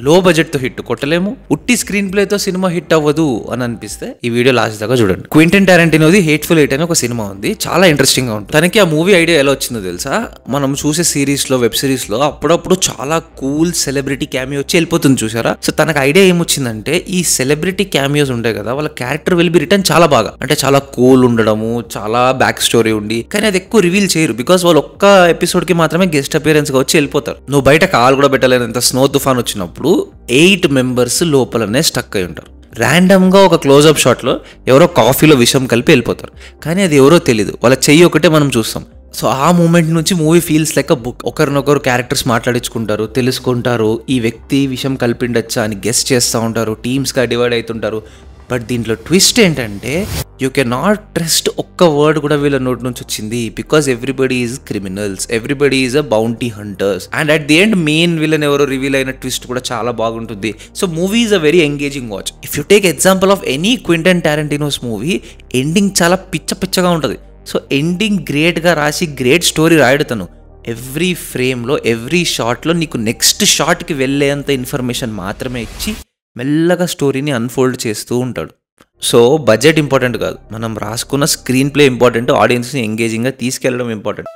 లో బడ్జెట్ తో హిట్ కొట్టలేము, ఉట్టి స్క్రీన్ ప్లే తో సినిమా హిట్ అవ్వదు అని అనిపిస్తే ఈ వీడియో లాస్ట్ దాకా చూడండి. క్వింటన్ టారెంటినోది హేట్ఫుల్ ఎయిట్ అని ఒక సినిమా ఉంది, చాలా ఇంట్రెస్టింగ్ గా ఉంటుంది. తనకి ఆ మూవీ ఐడియా ఎలా వచ్చిందో తెలుసా? మనం చూసే సిరీస్ లో, వెబ్ సిరీస్ లో అప్పుడప్పుడు చాలా కూల్ సెలబ్రిటీ క్యామియో వచ్చి వెళ్ళిపోతుంది చూసారా? సో తనకు ఐడియా ఏమొచ్చిందంటే, ఈ సెలబ్రిటీ క్యామియోస్ ఉంటాయి కదా, వాళ్ళ క్యారెక్టర్ విల్ బి రిటర్న్ చాలా బాగా, అంటే చాలా కూల్ ఉండడము, చాలా బ్యాక్ స్టోరీ ఉండి, కానీ అది ఎక్కువ రివీల్ చేయరు. బికాస్ వాళ్ళు ఒక్క ఎపిసోడ్ కి మాత్రమే గెస్ట్ అపియరెన్స్ గా వచ్చి వెళ్ళిపోతారు. నువ్వు బయట కాల్ కూడా పెట్టలేనంత స్నో తుఫాన్ వచ్చినప్పుడు 8 మెంబర్స్ లోపలనే స్టక్ అయి ఉంటారు. ర్యాండమ్ గా ఒక క్లోజ్అప్ షాట్ లో ఎవరో కాఫీలో విషం కలిపి వెళ్ళిపోతారు, కానీ అది ఎవరో తెలీదు, వాళ్ళ చెయ్యి ఒకటే మనం చూస్తాం. సో ఆ మూమెంట్ నుంచి movie feels like a book. ఒకరినొకరు క్యారెక్టర్స్ మాట్లాడించుకుంటారు, తెలుసుకుంటారు, ఈ వ్యక్తి విషయం కలిపిండొచ్చా అని గెస్ చేస్తూ ఉంటారు, టీమ్స్ గా డివైడ్ అవుతుంటారు. బట్ దీంట్లో ట్విస్ట్ ఏంటంటే, యూ కెన్ నాట్ ట్రస్ట్ ఒక్క వర్డ్ కూడా వీళ్ళ నోటి నుంచి వచ్చింది, because everybody is criminals, everybody is a bounty hunters. And at the end main villain ఎవరో రివీల్ అయిన ట్విస్ట్ కూడా చాలా బాగుంటుంది. So movie is a very engaging watch. If you take example of any Quentin Tarantino's movie, ending చాలా పిచ్చగా ఉంటుంది. సో ending గ్రేట్గా రాసి గ్రేట్ స్టోరీ రాయడుతాను. ఎవ్రీ ఫ్రేమ్లో, ఎవ్రీ షాట్లో నీకు నెక్స్ట్ షాట్కి వెళ్ళేంత ఇన్ఫర్మేషన్ మాత్రమే ఇచ్చి మెల్లగా స్టోరీని అన్ఫోల్డ్ చేస్తూ ఉంటాడు. సో బడ్జెట్ ఇంపార్టెంట్ కాదు, మనం రాసుకున్న స్క్రీన్ ప్లే ఇంపార్టెంట్, ఆడియన్స్ని ఎంగేజింగ్గా తీసుకెళ్ళడం ఇంపార్టెంట్.